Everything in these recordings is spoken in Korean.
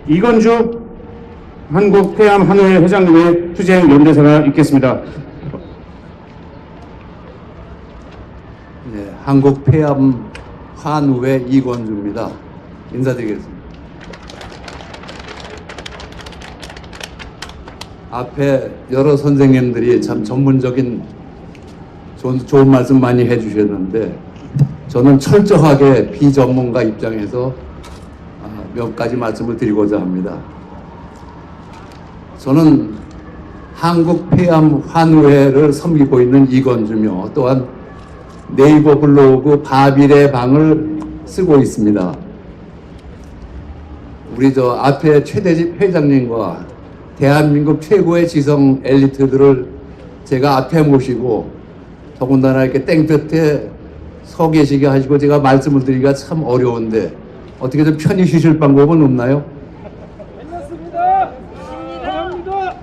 이건주 한국폐암환우회 회장님의 투쟁 연대사가 있겠습니다. 네, 한국폐암환우회 이건주입니다. 인사드리겠습니다. 앞에 여러 선생님들이 참 전문적인 좋은 말씀 많이 해주셨는데 저는 철저하게 비전문가 입장에서 몇 가지 말씀을 드리고자 합니다. 저는 한국폐암환우회를 섬기고 있는 이건주며 또한 네이버 블로그 바빌의 방을 쓰고 있습니다. 우리 저 앞에 최대집 회장님과 대한민국 최고의 지성 엘리트들을 제가 앞에 모시고 더군다나 이렇게 땡볕에 서 계시게 하시고 제가 말씀을 드리기가 참 어려운데 어떻게 좀 편히 쉬실 방법은 없나요? 괜찮습니다. 감사합니다.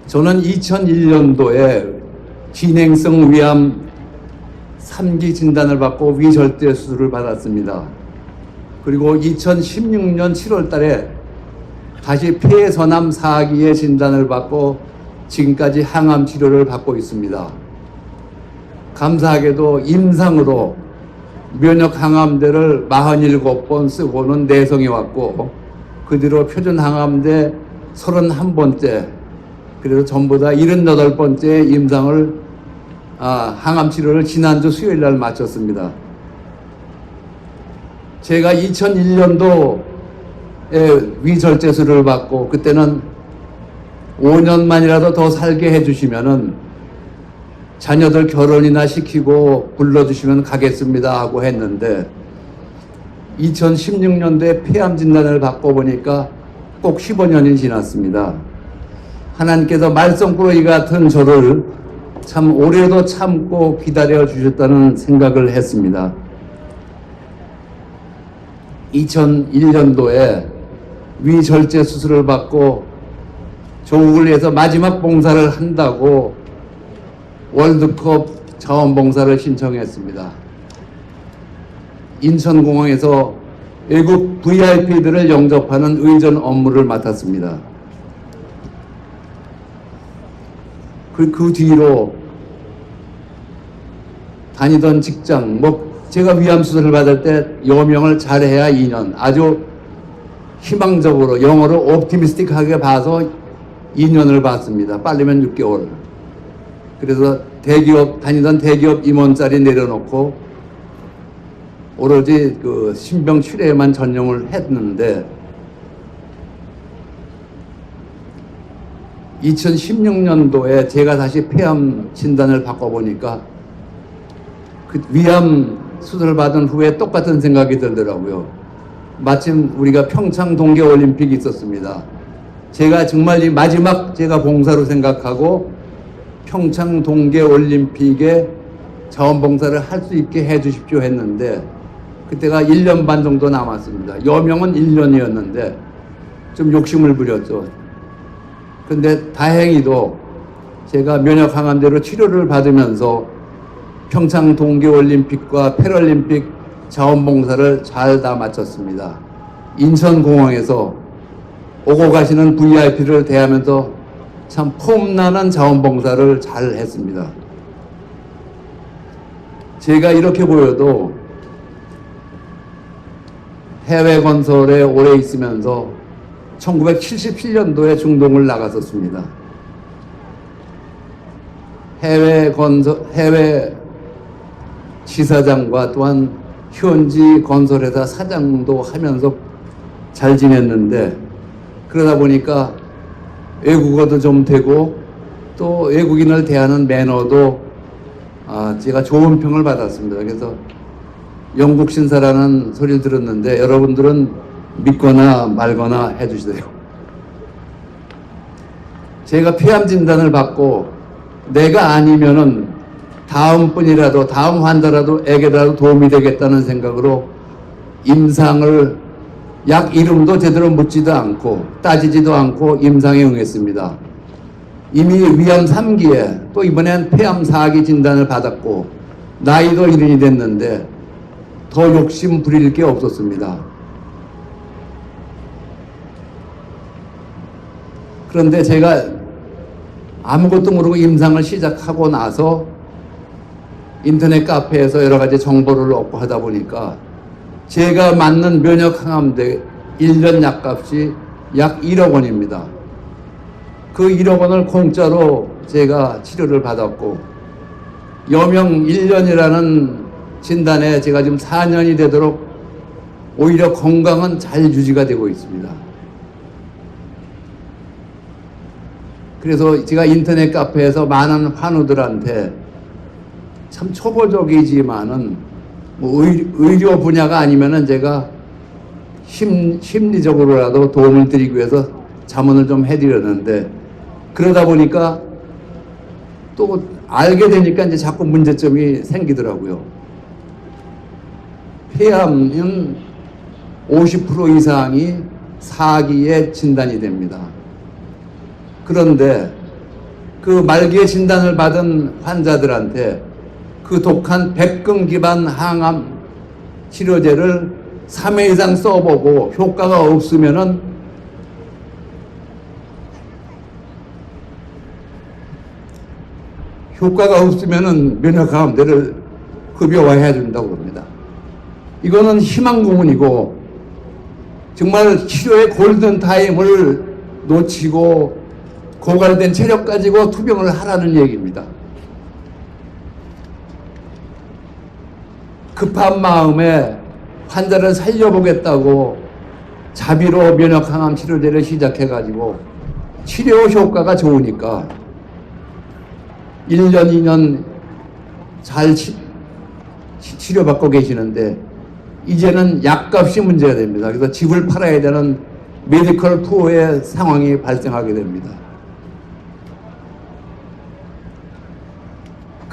저는 2001년도에 진행성 위암 3기 진단을 받고 위절대 수술을 받았습니다. 그리고 2016년 7월 달에 다시 폐선암 4기의 진단을 받고 지금까지 항암 치료를 받고 있습니다. 감사하게도 임상으로 면역 항암제를 47번 쓰고는 내성이 왔고 그 뒤로 표준 항암제 31번째 그래서 전부 다 78번째 임상을 항암 치료를 지난주 수요일 날 마쳤습니다. 제가 2001년도에 위절제술을 받고 그때는 5년만이라도 더 살게 해주시면은 자녀들 결혼이나 시키고 불러주시면 가겠습니다 하고 했는데 2016년도에 폐암 진단을 받고 보니까 꼭 15년이 지났습니다. 하나님께서 말썽꾸러기 같은 저를 참 오래도 참고 기다려 주셨다는 생각을 했습니다. 2001년도에 위절제 수술을 받고 조국을 위해서 마지막 봉사를 한다고 월드컵 자원봉사를 신청했습니다. 인천공항에서 외국 VIP들을 영접하는 의전 업무를 맡았습니다. 그 뒤로 다니던 직장, 제가 위암 수술을 받을 때 여명을 잘해야 2년, 아주 희망적으로 영어로 옵티미스틱하게 봐서 2년을 받습니다. 빠르면 6개월. 그래서 다니던 대기업 임원자리 내려놓고 오로지 그 신병 치료에만 전념을 했는데 2016년도에 제가 다시 폐암 진단을 받고 보니까 그 위암 수술을 받은 후에 똑같은 생각이 들더라고요. 마침 우리가 평창 동계올림픽이 있었습니다. 제가 정말 이 마지막 제가 봉사로 생각하고 평창 동계올림픽에 자원봉사를 할 수 있게 해 주십시오 했는데 그때가 1년 반 정도 남았습니다. 여명은 1년이었는데 좀 욕심을 부렸죠. 근데 다행히도 제가 면역 항암제로 치료를 받으면서 평창 동계올림픽과 패럴림픽 자원봉사를 잘 다 마쳤습니다. 인천공항에서 오고 가시는 VIP를 대하면서 참 폼나는 자원봉사를 잘 했습니다. 제가 이렇게 보여도 해외 건설에 오래 있으면서 1977년도에 중동을 나갔었습니다. 해외 지사장과 또한 현지 건설회사 사장도 하면서 잘 지냈는데 그러다 보니까 외국어도 좀 되고 또 외국인을 대하는 매너도 제가 좋은 평을 받았습니다. 그래서 영국 신사라는 소리를 들었는데 여러분들은 믿거나 말거나 해주시세요. 제가 폐암 진단을 받고 내가 아니면은 다음 분이라도 다음 환자라도 도움이 되겠다는 생각으로 임상을 약 이름도 제대로 묻지도 않고 따지지도 않고 임상에 응했습니다. 이미 위암 3기에 또 이번엔 폐암 4기 진단을 받았고 나이도 70이 됐는데 더 욕심 부릴 게 없었습니다. 그런데 제가 아무것도 모르고 임상을 시작하고 나서 인터넷 카페에서 여러 가지 정보를 얻고 하다 보니까 제가 맞는 면역항암제 1년 약값이 약 1억 원입니다. 그 1억 원을 공짜로 제가 치료를 받았고 여명 1년이라는 진단에 제가 지금 4년이 되도록 오히려 건강은 잘 유지가 되고 있습니다. 그래서 제가 인터넷 카페에서 많은 환우들한테 참 초보적이지만은 뭐 의료 분야가 아니면은 제가 심리적으로라도 도움을 드리기 위해서 자문을 좀 해드렸는데 그러다 보니까 또 알게 되니까 이제 자꾸 문제점이 생기더라고요. 폐암은 50% 이상이 4기에 진단이 됩니다. 그런데 그 말기에 진단을 받은 환자들한테 그 독한 백금 기반 항암 치료제를 3회 이상 써보고 효과가 없으면은 면역항암제를 급여화해야 된다고 합니다. 이거는 희망 고문이고 정말 치료의 골든 타임을 놓치고 고갈된 체력 가지고 투병을 하라는 얘기입니다. 급한 마음에 환자를 살려보겠다고 자비로 면역항암 치료제를 시작해가지고 치료 효과가 좋으니까 1년, 2년 잘 치료받고 계시는데 이제는 약값이 문제가 됩니다. 그래서 집을 팔아야 되는 메디컬 푸어의 상황이 발생하게 됩니다.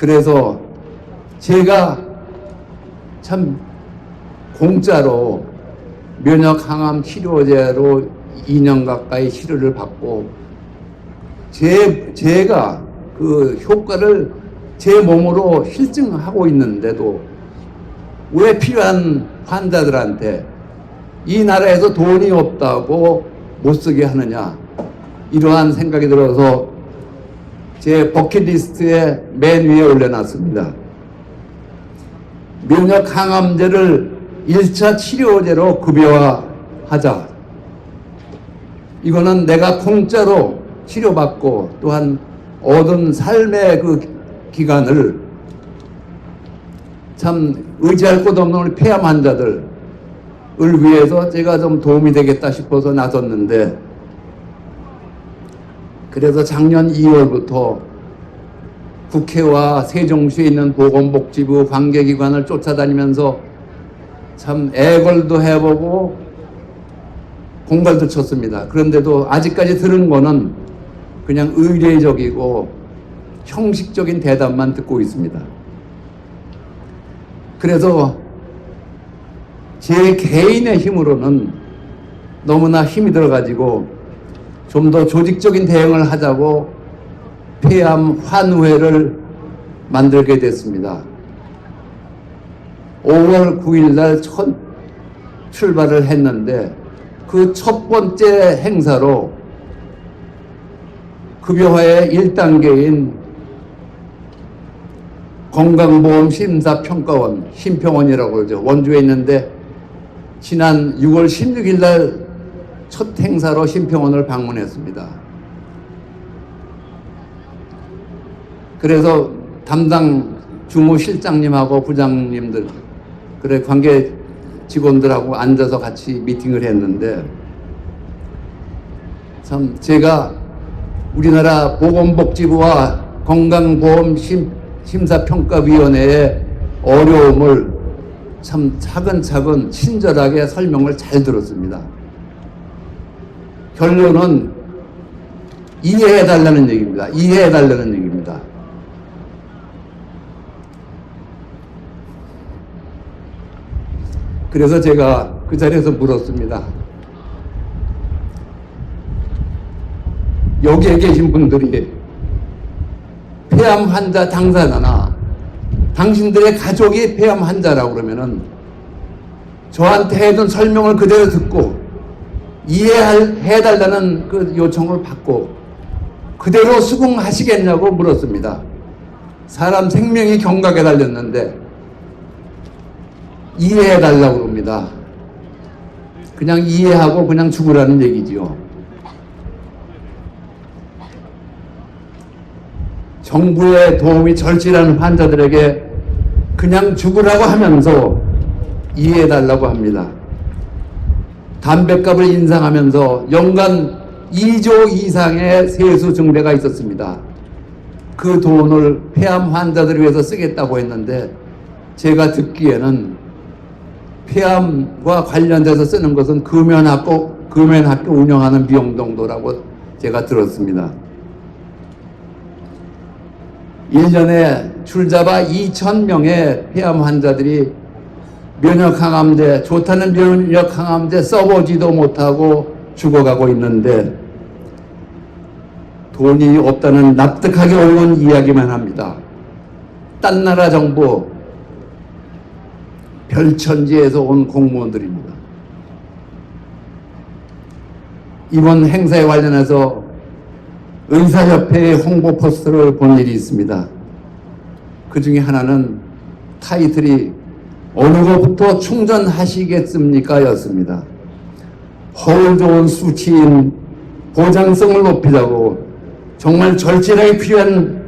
그래서 제가 참 공짜로 면역항암 치료제로 2년 가까이 치료를 받고 제가 그 효과를 제 몸으로 실증하고 있는데도 왜 필요한 환자들한테 이 나라에서 돈이 없다고 못 쓰게 하느냐 이러한 생각이 들어서 제 버킷리스트에 맨 위에 올려놨습니다. 면역항암제를 1차 치료제로 급여화하자. 이거는 내가 공짜로 치료받고 또한 얻은 삶의 그 기간을 참 의지할 곳 없는 우리 폐암 환자들을 위해서 제가 좀 도움이 되겠다 싶어서 나섰는데 그래서 작년 2월부터 국회와 세종시에 있는 보건복지부 관계기관을 쫓아다니면서 참 애걸도 해보고 공갈도 쳤습니다. 그런데도 아직까지 들은 거는 그냥 의례적이고 형식적인 대답만 듣고 있습니다. 그래서 제 개인의 힘으로는 너무나 힘이 들어가지고 좀 더 조직적인 대응을 하자고 폐암 환우회를 만들게 됐습니다. 5월 9일 날 첫 출발을 했는데 그 첫 번째 행사로 급여화의 1단계인 건강보험심사평가원, 심평원이라고 그러죠. 원주에 있는데 지난 6월 16일 날 첫 행사로 심평원을 방문했습니다. 그래서 담당 주무실장님하고 부장님들, 그래 관계 직원들하고 앉아서 같이 미팅을 했는데 참 제가 우리나라 보건복지부와 건강보험심사평가위원회의 어려움을 참 차근차근 친절하게 설명을 잘 들었습니다. 결론은 이해해달라는 얘기입니다. 이해해달라는 얘기입니다. 그래서 제가 그 자리에서 물었습니다. 여기에 계신 분들이 폐암 환자 당사자나 당신들의 가족이 폐암 환자라고 그러면은 저한테 해준 설명을 그대로 듣고 이해해달라는 그 요청을 받고 그대로 수긍하시겠냐고 물었습니다. 사람 생명이 경각에 달렸는데 이해해달라고 그럽니다. 그냥 이해하고 그냥 죽으라는 얘기지요. 정부의 도움이 절실한 환자들에게 그냥 죽으라고 하면서 이해해달라고 합니다. 담뱃값을 인상하면서 연간 2조 이상의 세수 증대가 있었습니다. 그 돈을 폐암 환자들을 위해서 쓰겠다고 했는데 제가 듣기에는 폐암과 관련돼서 쓰는 것은 금연학교 운영하는 비용 정도라고 제가 들었습니다. 1년에 줄잡아 2,000명의 폐암 환자들이 면역항암제, 좋다는 면역항암제 써보지도 못하고 죽어가고 있는데 돈이 없다는 납득하기 어려운 이야기만 합니다. 딴 나라 정부 별천지에서 온 공무원들입니다. 이번 행사에 관련해서 의사협회의 홍보 포스터를 본 일이 있습니다. 그 중에 하나는 타이틀이 어느 것부터 충전하시겠습니까? 였습니다. 허울 좋은 수치인 보장성을 높이자고 정말 절실하게 필요한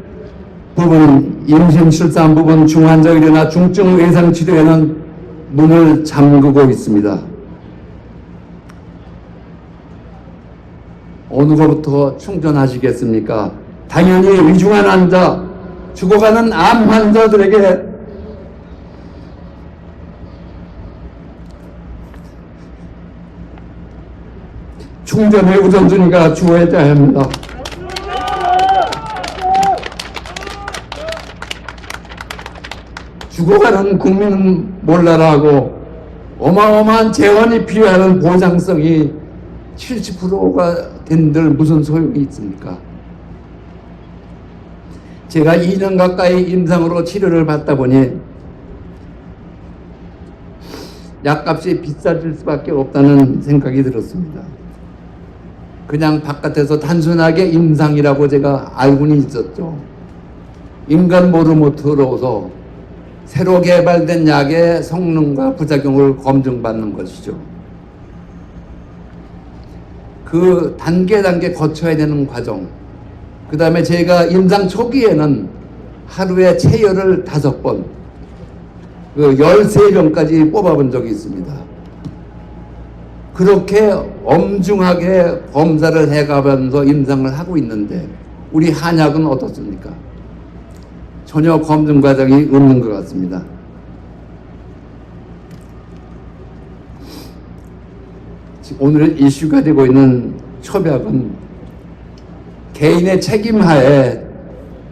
부분, 임신, 출산 부분, 중환자 의료나 중증 외상 치료에는 문을 잠그고 있습니다. 어느 것부터 충전하시겠습니까? 당연히 위중한 환자, 죽어가는 암 환자들에게 충전의 우선순위가 주어져야 합니다. 죽어가는 국민은 몰라라 하고 어마어마한 재원이 필요한 보장성이 70%가 된들 무슨 소용이 있습니까? 제가 2년 가까이 임상으로 치료를 받다 보니 약값이 비싸질 수밖에 없다는 생각이 들었습니다. 그냥 바깥에서 단순하게 임상이라고 제가 알고는 있었죠. 인간 모르모트로서 새로 개발된 약의 성능과 부작용을 검증받는 것이죠. 그 단계 거쳐야 되는 과정. 그 다음에 제가 임상 초기에는 하루에 체열을 5번, 13병까지 뽑아본 적이 있습니다. 그렇게 엄중하게 검사를 해가면서 임상을 하고 있는데 우리 한약은 어떻습니까? 전혀 검증 과정이 없는 것 같습니다. 오늘 이슈가 되고 있는 초약은 개인의 책임하에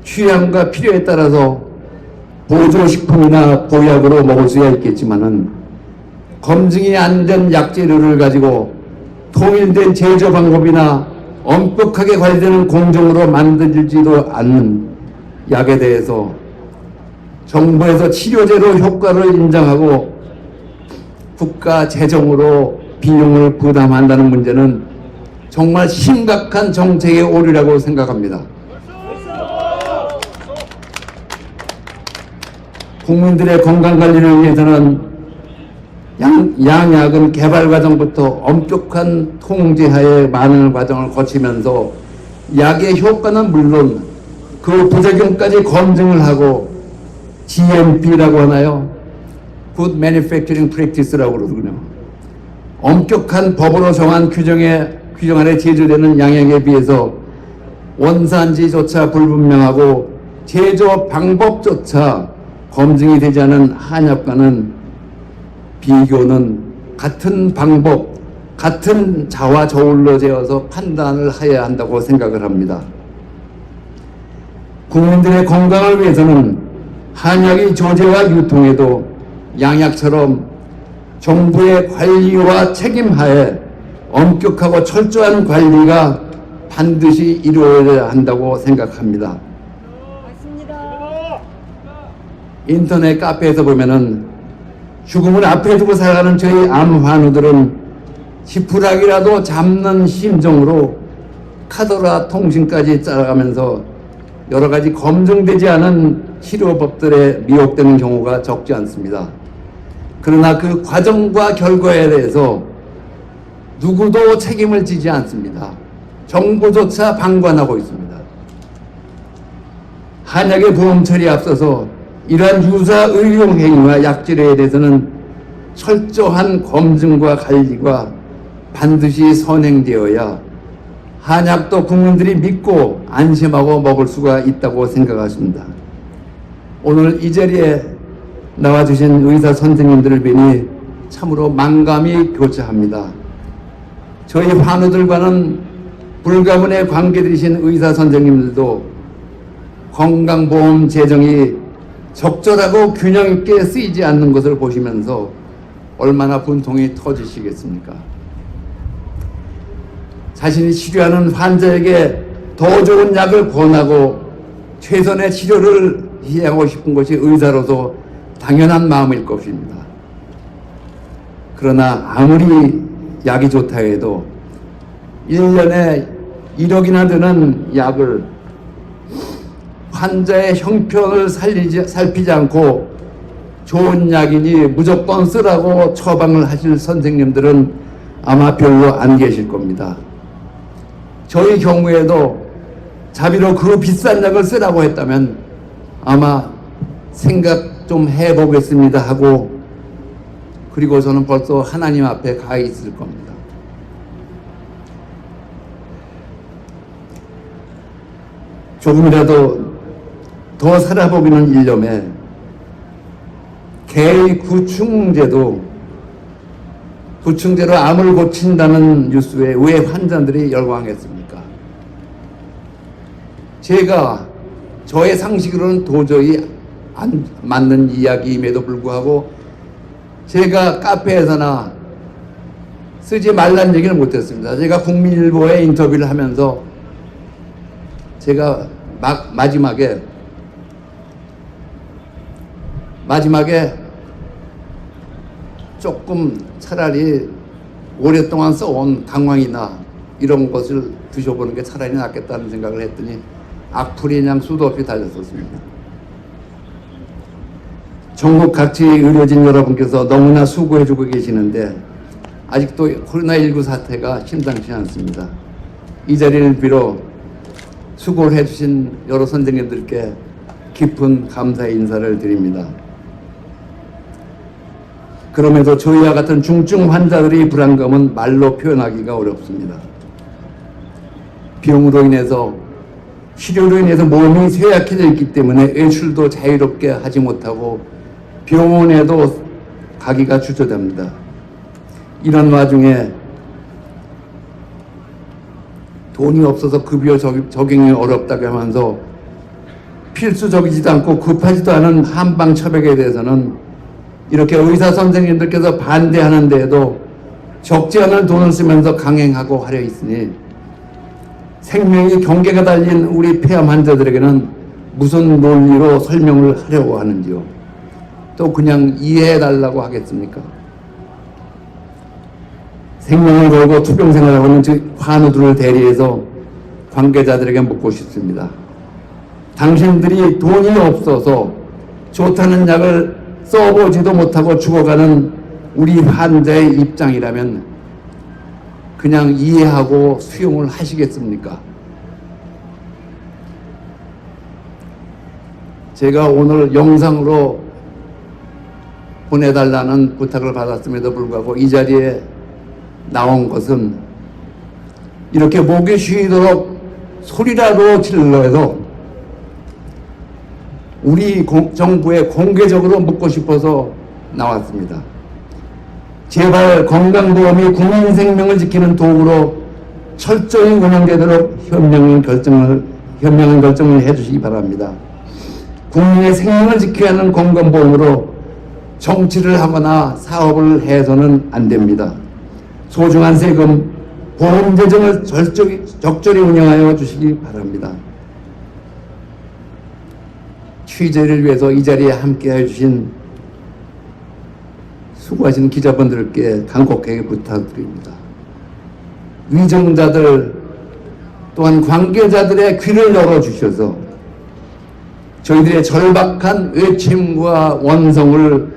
취향과 필요에 따라서 보조식품이나 보약으로 먹을 수가 있겠지만은 검증이 안 된 약재료를 가지고 통일된 제조 방법이나 엄격하게 관리되는 공정으로 만들지도 않는 약에 대해서 정부에서 치료제로 효과를 인정하고 국가 재정으로 비용을 부담한다는 문제는 정말 심각한 정책의 오류라고 생각합니다. 국민들의 건강관리를 위해서는 양약은 개발 과정부터 엄격한 통제하에 많은 과정을 거치면서 약의 효과는 물론 그 부작용까지 검증을 하고 GMP라고 하나요? Good Manufacturing Practice라고 그러거든요. 엄격한 법으로 정한 규정 아래 제조되는 양약에 비해서 원산지조차 불분명하고 제조 방법조차 검증이 되지 않은 한약과는 비교는 같은 방법, 같은 자와 저울로 재어서 판단을 해야 한다고 생각을 합니다. 국민들의 건강을 위해서는 한약의 조제와 유통에도 양약처럼 정부의 관리와 책임하에 엄격하고 철저한 관리가 반드시 이루어져야 한다고 생각합니다. 인터넷 카페에서 보면은 죽음을 앞에 두고 살아가는 저희 암 환우들은 지푸라기라도 잡는 심정으로 카더라 통신까지 짜가면서 여러 가지 검증되지 않은 치료법들에 미혹되는 경우가 적지 않습니다. 그러나 그 과정과 결과에 대해서 누구도 책임을 지지 않습니다. 정부조차 방관하고 있습니다. 한약의 보험 처리에 앞서서 이러한 유사 의용 행위와 약질에 대해서는 철저한 검증과 관리가 반드시 선행되어야 한약도 국민들이 믿고 안심하고 먹을 수가 있다고 생각하십니다. 오늘 이 자리에 나와주신 의사 선생님들을 뵈니 참으로 만감이 교차합니다. 저희 환우들과는 불가분의 관계되신 의사 선생님들도 건강보험 재정이 적절하고 균형 있게 쓰이지 않는 것을 보시면서 얼마나 분통이 터지시겠습니까? 자신이 치료하는 환자에게 더 좋은 약을 권하고 최선의 치료를 희망하고 싶은 것이 의사로서 당연한 마음일 것입니다. 그러나 아무리 약이 좋다 해도 1년에 1억이나 드는 약을 환자의 형편을 살피지 않고 좋은 약이니 무조건 쓰라고 처방을 하실 선생님들은 아마 별로 안 계실 겁니다. 저희 경우에도 자비로 그 비싼 약을 쓰라고 했다면 아마 생각 좀 해보겠습니다 하고 그리고서는 벌써 하나님 앞에 가 있을 겁니다. 조금이라도 더 살아보기는 일념에 개의 구충제로 암을 고친다는 뉴스에 왜 환자들이 열광했습니까? 제가 저의 상식으로는 도저히 안 맞는 이야기임에도 불구하고 제가 카페에서나 쓰지 말라는 얘기를 못했습니다. 제가 국민일보에 인터뷰를 하면서 제가 마지막에 조금 차라리 오랫동안 써온 강황이나 이런 것을 드셔보는 게 차라리 낫겠다는 생각을 했더니 악플이 그냥 수도 없이 달렸었습니다. 전국 각지 의료진 여러분께서 너무나 수고해주고 계시는데 아직도 코로나19 사태가 심상치 않습니다. 이 자리를 빌어 수고를 해주신 여러 선생님들께 깊은 감사의 인사를 드립니다. 그러면서 저희와 같은 중증 환자들의 불안감은 말로 표현하기가 어렵습니다. 병으로 인해서 치료로 인해서 몸이 쇠약해져 있기 때문에 외출도 자유롭게 하지 못하고 병원에도 가기가 주저됩니다. 이런 와중에 돈이 없어서 급여 적용이 어렵다고 하면서 필수적이지도 않고 급하지도 않은 한방 처방에 대해서는 이렇게 의사 선생님들께서 반대하는데도 적지 않은 돈을 쓰면서 강행하고 하려 있으니 생명의 경계가 달린 우리 폐암 환자들에게는 무슨 논리로 설명을 하려고 하는지요. 또 그냥 이해해달라고 하겠습니까? 생명을 걸고 투병 생활하고 있는 즉 환우들을 대리해서 관계자들에게 묻고 싶습니다. 당신들이 돈이 없어서 좋다는 약을 써보지도 못하고 죽어가는 우리 환자의 입장이라면 그냥 이해하고 수용을 하시겠습니까? 제가 오늘 영상으로 보내달라는 부탁을 받았음에도 불구하고 이 자리에 나온 것은 이렇게 목이 쉬도록 소리라도 질러서 우리 정부에 공개적으로 묻고 싶어서 나왔습니다. 제발 건강보험이 국민 생명을 지키는 도구로 철저히 운영되도록 현명한 결정을 해주시기 바랍니다. 국민의 생명을 지켜야 하는 건강보험으로 정치를 하거나 사업을 해서는 안 됩니다. 소중한 세금, 보험 재정을 적절히 운영하여 주시기 바랍니다. 취재를 위해서 이 자리에 함께 해주신 수고하신 기자분들께 간곡하게 부탁드립니다. 위정자들 또한 관계자들의 귀를 열어주셔서 저희들의 절박한 외침과 원성을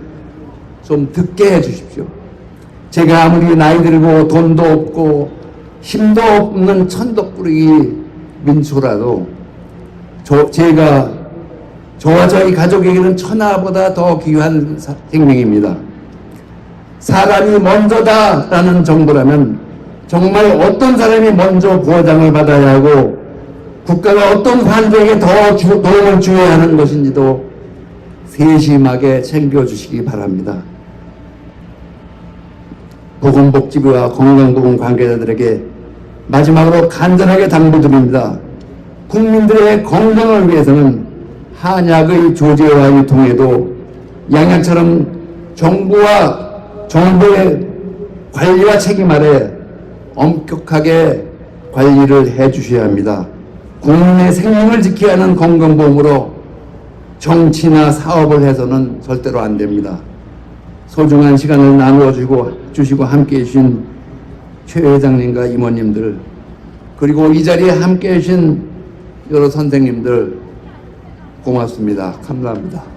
좀 듣게 해주십시오. 제가 아무리 나이 들고 돈도 없고 힘도 없는 천덕꾸러기 민초라도 제가 저와 저희 가족에게는 천하보다 더 귀한 생명입니다. 사람이 먼저다라는 정도라면 정말 어떤 사람이 먼저 보장을 받아야 하고 국가가 어떤 환자에게 더 도움을 주어야 하는 것인지도 세심하게 챙겨주시기 바랍니다. 보건복지부와 건강보건 관계자들에게 마지막으로 간절하게 당부드립니다. 국민들의 건강을 위해서는 한약의 조제와 유통에도 양약처럼 정부와 정부의 관리와 책임 아래 엄격하게 관리를 해 주셔야 합니다. 국민의 생명을 지켜야 하는 건강보험으로 정치나 사업을 해서는 절대로 안 됩니다. 소중한 시간을 나누어 주시고 함께해 주신 최 회장님과 임원님들, 그리고 이 자리에 함께해 주신 여러 선생님들 고맙습니다. 감사합니다.